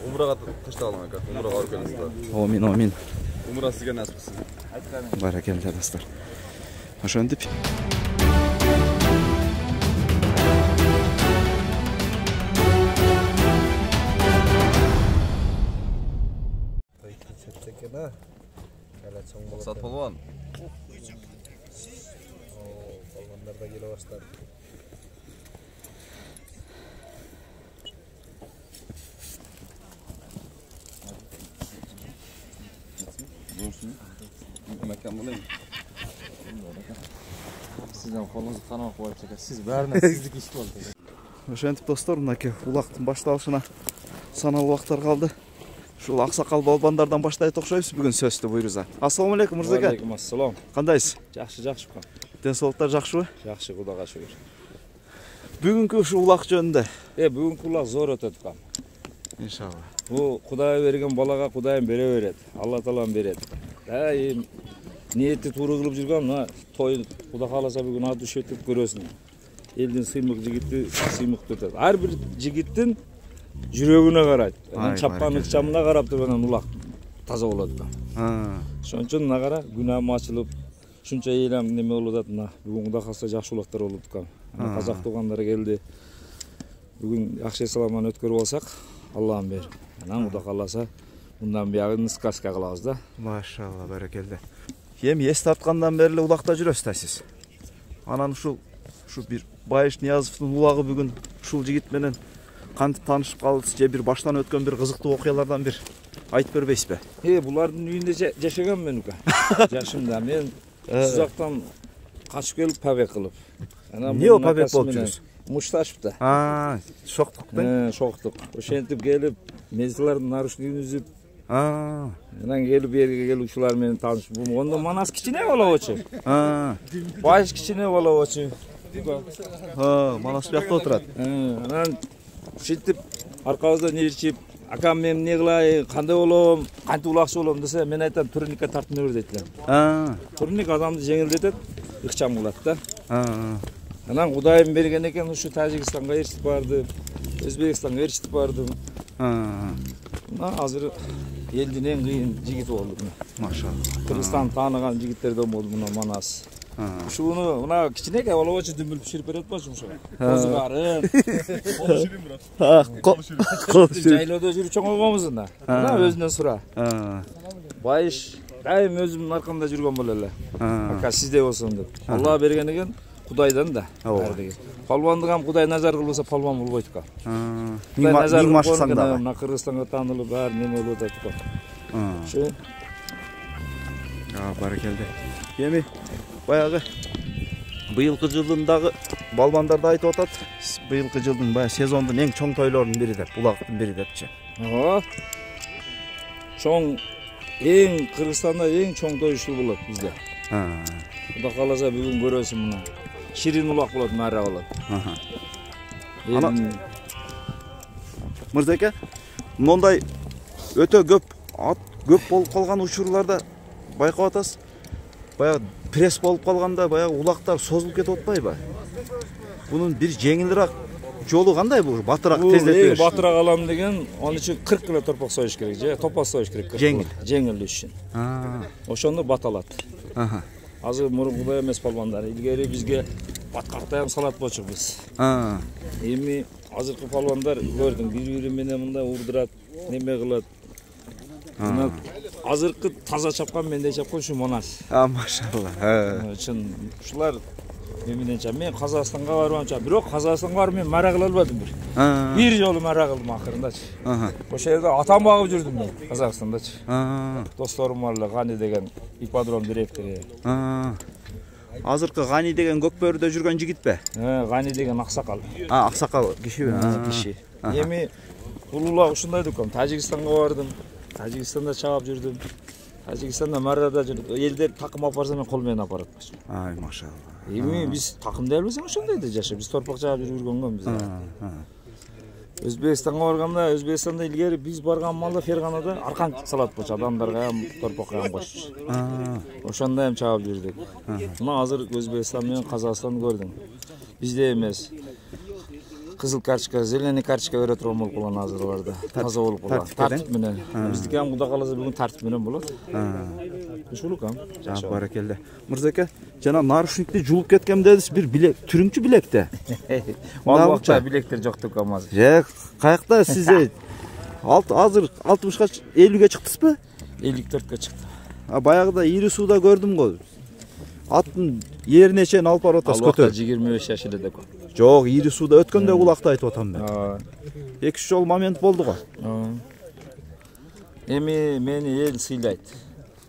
Umraga taştalım aka. Umraga alып келіңіздер. Amin, amin. Umra sizге nasip etsin. Barakallah dostlar. Ошентип. Maqsad polvon. Polvonlar da kela boshladi. Mekan bulayım. Sizden kolunuzu kanal koyup çeker. Siz bärine sizlik iş boldu. Ошентип достор, мынакей улактын башталышына саналуу убактар калды. Ушул аксакал балбандардан баштайт окшойбуз бүгүн сөздү буйруза. Ассаламу алейкум мырзака. Алейкум ассалам. Кандайсыз? Жакшы жакшы. Ден соолуктар жакшыбы? Жакшы, Кудайга шүгүр. Бүгүнкү ушул улак жөнүндө. Бүгүнкү улак зор өтөт кам. Иншалла. Бу Кудай берген балага Кудайым бере берет. Алла таалам берет. Ниети туура кылып жүргөн мына той Кудай кааласа бүгүн аты өтүп көрөсүң. Элдин сыймык жигити сыймык өтөт. Ар бир жигиттин жүрөгүнө карайт. Чапкан ыкчамына карап туруп анан улак таза болот да. Ошон үчүн мына кара күнөөм ачылып, ушунча элем неме болуп атат мына. Бүгүн Кудай кааласа жакшы улактар болуп аткан. Казак туугандар келди. Бүгүн жакшы саламан өткөрүп алсак, Аллахым бер. Анан Кудай кааласа мындан биягын сказка кылабыз да. Машалла, баракелде. Эми эс тарткандан бери эле улакта жүрөсүз да сиз. Анан ушул бир Байыш Ниязовдун улагы бүгүн ушул жигит менен кантип таанышып калдыңыз же бир баштан өткөн бир кызыктуу окуялардан бир айтып бербейсизби? Булардын үйүндө жашагам мен ука. Жашымда мен Сузактан качып келип побег кылып. Эмне побег болуп жүрсүз? Мушташевда. Шоктук. Шоктук. Ошентип келип, мезлардын нарушнийлигин үзүп. Анан келип берге келүүчүлөр менен таанышып. Ондо Манас кичине болобочу. Байыш кичине болобочу. Манас бuyakta отурат. Анан ушинтип аркабыздан ээрчип, акам мен эмне кылайын, кандай болом, кантип улакчы болом десе, мен айтам турникке тартып бер дейтилер. Турник адамды жеңилдетет, ыкчам кылат да. Анан Кудайым берген экен, ушу Тажикстанга ээрчитип барды, Өзбекстанга ээрчитип бардым. Мына азыр элдин эң кыйын жигити болду. Машалла. Кыргызстан тааныган жигиттерден болду мына Манас. Ушуну мына кичинекей болобочу дүмбүлүп ширип берет болчу ушуга. Козугары. Жайлоодо жүрүп чоңойгонбуз да. Мына өзүнөн сура. Байыш дайым өзүмдүн аркамда жүргөн боло эле. Ака сизде болсун деп. Алла берген экен, Кудайдан да. Палвандык ам Кудай назар кылбаса палван болбойт экен. Миң машыксаң да. Мына Кыргызстанга таанылып баары неме болуп атат экен. Ушу. Баракелде. Эми баягы быйылкы жылдын дагы балбандарды айтып атат. Быйылкы жылдын баягы сезондун эң чоң тойлорунун бири деп, улактын бири депчи. Чоң эң Кыргызстанда эң чоң той ушул болот бизде. Кудай кааласа бүгүн көрөсүң мына. Ширин улак болот, мара болот. Мырзака, мындай өтө көп болуп калган учурларда байкап атасыз. Баягы пресс болуп калганда баягы улактар созулуп кетип атпайбы? Бунун бир жеңилирээк жолу кандай бул? Батыраак тездетип бериш. Батыраак алам деген, onun үчүн 40 кило торпок союш керек, же топоз союш керек. Жеңил үчүн. Ошону баталат. Азыр мурункудай эмес палвандар. Илгери бизге баткартайм салат болчубуз. Эми азыркы палвандар көрдүң, бири-бири менен мындай урдурат, неме кылат. Азыркы таза чапкан мендей чапкан ушу Манас. Машалла. Чын ушулар мененче мен Казакстанга барганча, бирок Казакстанга барып мен мара кыла албадым бир. Бир жолу мара кылдым акырындачы. Ошол жерде атам багып жүрдүм мен Казакстандачы. Досторум бар эле, Гани деген ипподром директору. Азыркы Гани деген Көкбөрүдө жүргөн жигитпи? Гани деген аксакал. Аксакал кишиби? Киши. Эми улуулак ушундай дукам. Тажикстанга бардым. Тажикстанда чаап жүрдүм. Тажикстанда марада жүрдүм. Элдер такым апарса мен кол менен апарат болчу. Ай, машалла. Эми биз такым делбиз ошондой да жашап, биз торпок чаап жүргөнгөн биз. Өзбекстанга барганда, Өзбекстанда илгери биз барган малда Ферганада аркан салат болчу, адамдарга ham торпокко ham кошчу. Ошондой ham чаап жүрдүк. Мына азыр Өзбекстан менен Казакстанды көрдүм. Бизде эмес. Кызыл карточка, зеленый карточка бере турган болуп калган азыр аларда. Таза болуп калган. Тартип менен. Биздики ham Кудай кааласа бүгүн тартип менен болот. Ушулук ham. Баракелде. Мырзаке, жана нарушникти жулуп кеткем дедиз, бир билек, түрүңчү билекте. Албакта билектер жок турган азыр. Жок, каякта сиз азыр 60га 50ге чыктыңызбы? 54ке чыкты. Баягыда ири сууда көрдүм го. Аттын ерине чейин алып барып атасыз көтөрүп. 25 жаш эле деп. Жок, ири сууда өткөндө улакты айтып атам мен. 2-3 жол момент болду го. Эми мени эл сыйлайт.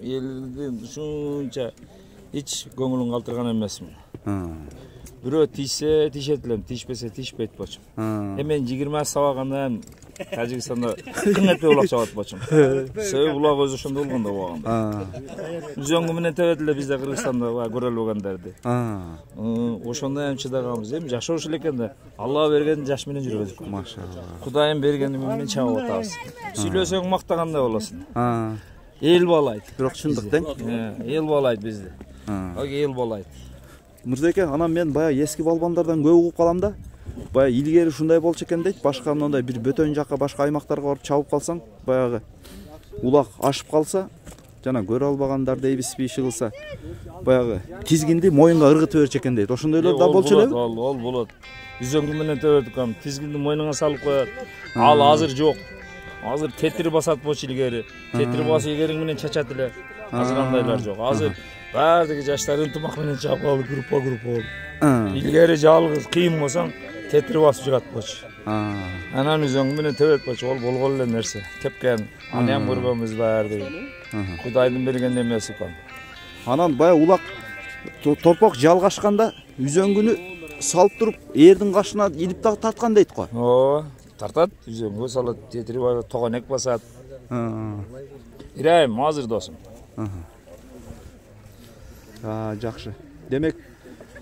Элдин ушунча эч көңүлүн калтырган эмесмин. Бирөө тийсе тишет элем, тишпесе тишпейт болчум. Мен 20 сабаганда Тажикстанда кыйнатпай улак чабат болчум. Себеби улак өзү ошондой болгондо убаганда. Үзөңгү менен тебет эле бизде Кыргызстанда көрөлбөгөндөрдү. Ошондой эм чыдаганбыз. Эми жашоош элекен да Алла берген жаш менен жүрөбүз. Машалла. Кудайым бергени менен чабып атабыз. Сүйлөсөң мактагандай болосуң. Эл баалайт. Бирок чындык тең. Эл баалайт бизди. Эл баалайт. Мырзеке, анан мен баягы эски балбандардан көп угуп калам да. Баягы илгери ушундай болчу экен дейт. Башка мындай бир бөтөн жакка, башка аймактарга барып чабып калсаң, баягы улак ашып калса, жана көрө албагандар дейбизби иши кылса, баягы тизгинди моюнга ыргытып берчү экен дейт. Ошондойлор да болчу элеби? Ол болот. Үзөңгү менен тебет кам, тизгинди моюнуңа салып коет. Ал азыр жок. Азыр тетир басат болчу илгери. Тетир басып илгериң менен чачат эле. Азыр андайлар жок. Азыр баардыгы жаштар ынтымак менен чабып алып группа болуп. Илгери жалгыз кыйын болсоң, тетир басып жыгат болчу. Анан үзөң менен тебет болчу, ол болгон эле нерсе. Тепкен, аны ham көргөнбүз баардыгы. Кудайдын берген немеси кам. Анан баягы улак торпок жалгашканда үзөңгүнү салып туруп, эрдин кашына илип тарткан дейт го. Тартат, үзөңгү салат, тетири бар, тогонек басат. Ирайым, азыр досум. Жакшы. Демек,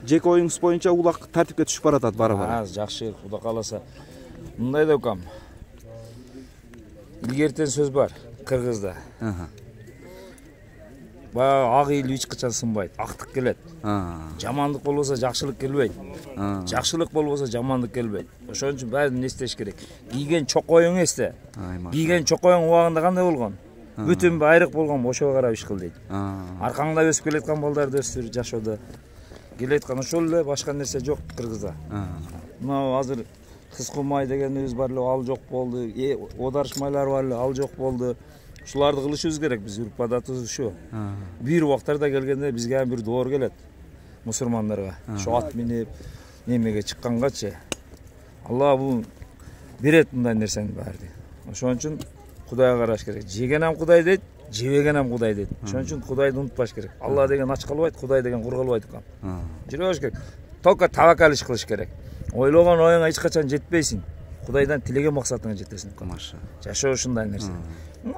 жеке оюңуз боюнча улак тартипке түшүп баратат бара-бара. Жакшы, Кудай кааласа. Мындай деп кам. Илгертен сөз бар кыргызда. Баягы ак эл эч качан сынбайт, актык келет. Жамандык болбосо жакшылык келбейт. Жакшылык болбосо жамандык келбейт. Ошон үчүн баарын эстеш керек. Кийген чокоюң эсте. Кийген чокоюң убагында кандай болгон? Бүтүн байрык болгон, ошого карап иш кыл дейт. Аркаңда өсүп келеткан балдарды өстүр жашоодо. Келеткан ошол эле, башка нерсе жок Кыргызда. Мына азыр кызкы май дегенибиз бар эле, ал жок болду. Одарышмайлар бар эле, ал жок болду. Ушуларды кылышыбыз керек, биз үрп адатыбыз ушу. Бир убактарда келгенде бизге бир доор келет мусулмандарга. Ошо ат минип немеге чыккангачы Алла бул берет мындай нерсени баарды. Ошон үчүн Кудайга караш керек. Жеген ham Кудай дейт, жебеген ham Кудай дейт. Ошон үчүн Кудайды унутпаш керек. Алла деген ач калбайт, Кудай деген кур калбайт экен. Жүрөш керек. Только таваккал иш кылыш керек. Ойлогон оюңа эч качан жетпейсиң. Кудайдан тилеген максатыңа жетесиң. Маша. Жашоо ушундай нерсе.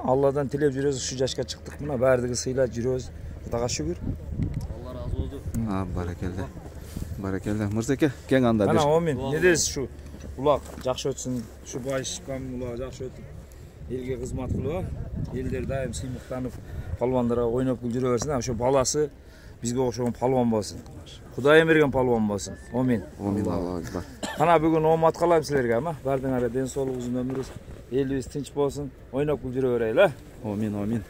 Алладан тилеп жүрөбүз, ушу жашка чыктык. Мына баардыгы сыйлап жүрөбүз. Кудайга шүгүр. Алла разы болсун. Баракелде. Баракелде. Мырзеке, кең анда бир. Ana amin. Ne deysiz şu ulak жақсы өтсün, şu bayışkan ulak жақсы өтүп elge kızmat kılıp, elder daim sыймыктанып, palvandara oynap gül жүрө берсин. Şu balası bizge okşogon palvan bolsun. Kudayım bergen palvan bolsun. Amin. Amin. Allahu akbar. Ana бүгүн оомат каалайм силерге, ама бардыңар ден соолугуңуз, өмүрүңүз, элибиз тынч болсун, ойноп гүл жүрө берели. Amin, amin.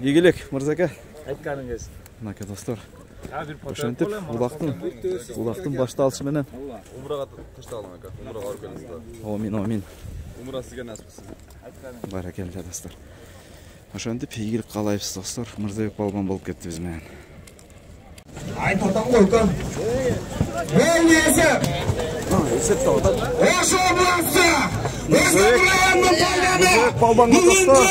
Ийгилик, мырзаке. Айтканың келсин. Мынаке достор. Ошентип улактын башталышы менен Умрага ташталган ака. Умрага барып келесиз. Амин, амин. Умра сизге насип болсун. Баракелде достор. Ошентип ийгилик каалайбыз достор. Мырзабек балбан болуп кетти биз менен. Айтып атам го үлкөн. Бул эсеп. Эсеп да атат. Ошо буласы. Мырзабек балбан достор.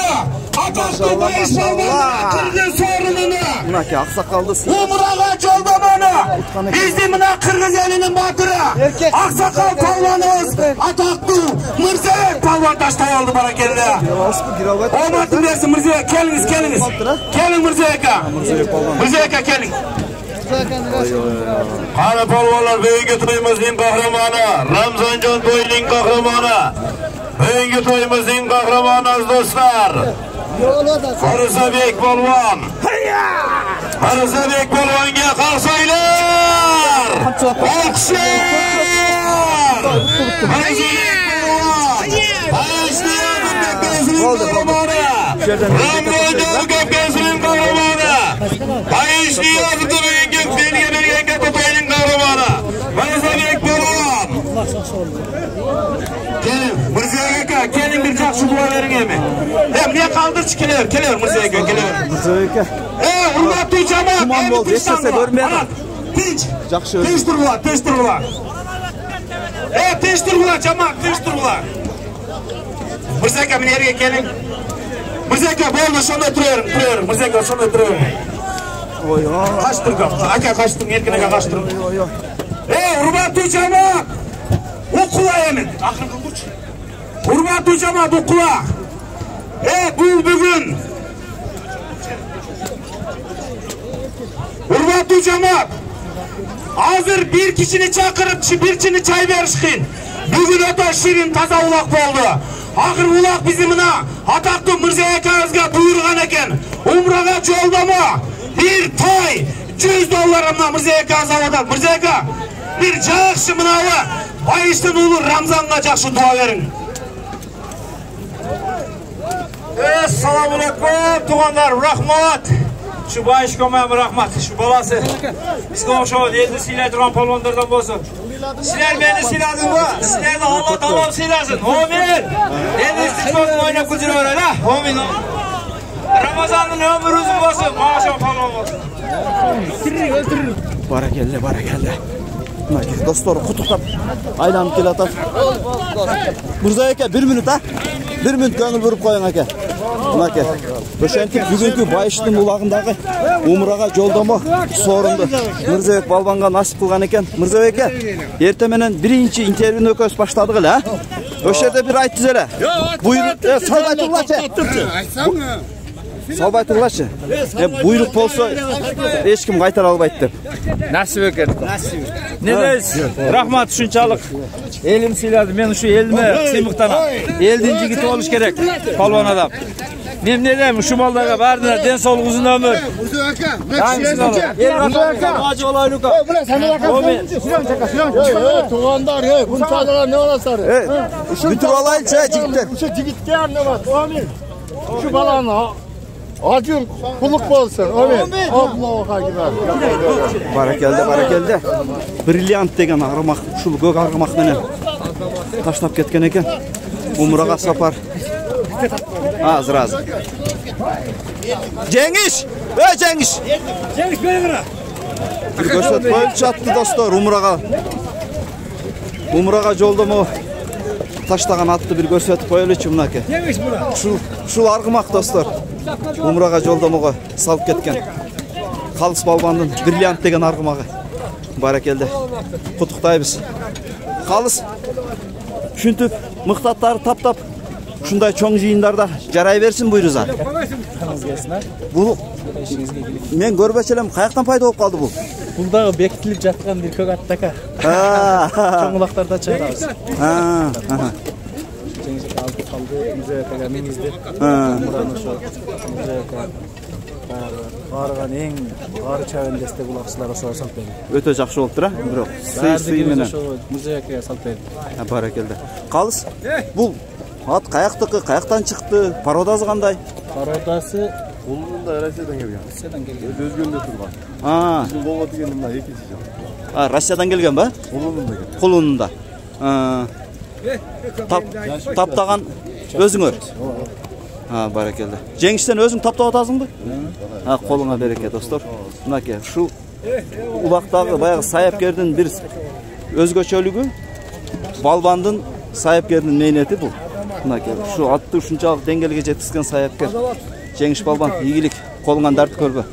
Атақты байшалған кыргыз сорынына Мынаке аксакалды Умрага жолдомону бизди мына кыргыз элинин батыры аксакал палваныбыз атактуу Мырзабек палван таштай алды баракелде. Ооматын берсин Мырзабек, келиңиз. Келиң Мырзабек ака. Мырзабек ака келиң. Кара палвандар бүгүнкү тоюмуздун кахраманы, Рамзанжон тоюнун кахраманы. Бүгүнкү тоюмуздун кахраманы достор. Мырзабек Balvan. Mırzabek Balvan'a kalsaylar. Alkışlar. Gelin bir жақсы dua verin emi. Niye kaldırç keler Mırza Eke keler. Mırza Eke. Hurmatlı cemaat. Kuman bol geçse görmeyelim. Tinç. Жақсы Tinç durgular, tinç durgular. Tinç durgular cemaat, tinç durgular. Mırza Eke mine yerine gelin. Mırza Eke boldu şonda duruyorum. Mırza Eke şonda duruyorum. Kaçtır kapta, aka kaçtır, erkine kaçtır. Hurmatlı cemaat. Okula emin. Akırın kurç. Hurmatlı cemaat okula. Bu bugün. Hurmatlı cemaat. Hazır bir kişini çakırıp bir kişini çay verişkin. Bugün öte şirin taza ulak oldu. Akır ulak bizimine ataklı Mırza Eke'mizge buyurgan eken. Umraga joldama bir tay $100 Mırza Eke zavadan. Mırza Eke bir жақсы mınavı Bayıştın ulu Ramzan'a жақсы dua verin. Assalamu alaikum tuğanlar, rahmat. Şu bayış köməyim rahmat, şu balası. Bizge oşağıd, eldi siylay duran palvanlardan bolsun. Sizler beni siyladın mı? Sizler de Allah tamam siylasın. Amin. Eldi istikbal oynap gücünü var öyle. Amin. Ramazan'ın ömür uzun bolsun. Maşallah palvan bolsun. Barakelle. Dostlar kutuktap aylanıp kelatar. Mırza Eke 1 minut ha. 1 minut köngül burup koyun aka. Aka. Öşentik bugünkü bayıştın ulağındağı umraga joldama sorundu. Mırza Eke balbanга nasip kılgan eken. Mırza Eke ertemenen birinci interview ökös başladık ele ha. Öşerde bir aytız ele. Buyurun salbay turlaçı. Salbay turlaçı. Buyruk bolsa hiç kim kaytar albayt dep. Nasip eкен. Ne deyiz? Rahmat şunçalık. Elim siyladi. Men şu elime sıymıktanam. Eldin jigiti oluş gerek. Palvan adam. Men ne deyim? Şu maldaga bardına den soluq uzun ömür. Mırza Eke. Mırza Eke. Hacı olaylık. Tuğanlar, bunçalar ne olasar? Bütün olayınca jigitler. Şu jigitler ne var? Amin. Şu balana. Acın kuluk bolsun. Amin. Allah'a giber. Barakelde. Brilliant degen arımak, şul gök arımak menen taşnap ketken eken. Umraga sapar. Hazır. Cengiz! Cengiz! Cengiz beyler. Bir görsöt koyup çattı dostlar Umraga joldama taşlagan attı bir görsöt koyuluşu mınake. Cengiz bura. Şul argımak dostlar. Umraga joldamaga salıp ketken. Kalыс balbandın brilliant degen argımağı. Barakelde. Kutuktayбыз. Kalыс şüntüp mıhtattары tap şunday çoң жыйындарда жарай берсин buyruza. Бул мен көрбөчелем каяктан пайда болуп калды бул? Бул дагы бекитилип жаткан бир көк аттака. Чоң улактарда чыгарабыз. Жеңишке алып калды, Мырза Экеге минизди. Мураны ошо Мырза Эке барган эң ары чабендесте улакчылар ошо салып берди. Өтө жакшы болуптур а? Бирок сый менен ошо Мырза Экеге салып берди. Баракелде. Калыс бул ат каяктыкы, каяктан чыкты, пародасы кандай? Пародасы Улunda Rusya'dan gelген. Rusya'dan келген. Özgünde turgan. Bizim Volga degen мына экинчи жыл. Россиядан келген ба? Колунунда. Таптаган өзүңөр. Баракелде. Жеңиштен өзүң таптап атасыңбы? Колуңа береке достор. Мынаке, шу улактагы баягы саяпкердин бир өзгөчөлүгү балбандын саяпкердин мээнети бул. Мынаке, шу атты ушунчалык деңгээлге жеткизген саяпкер. Жеңиш балбан, ийгилик, колуңан дарт көрбө.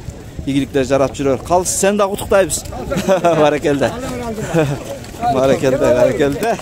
Ийгиликтер жарап жүрөр. Калыс сен да куттуктайбыз. Баракелде. Баракелде.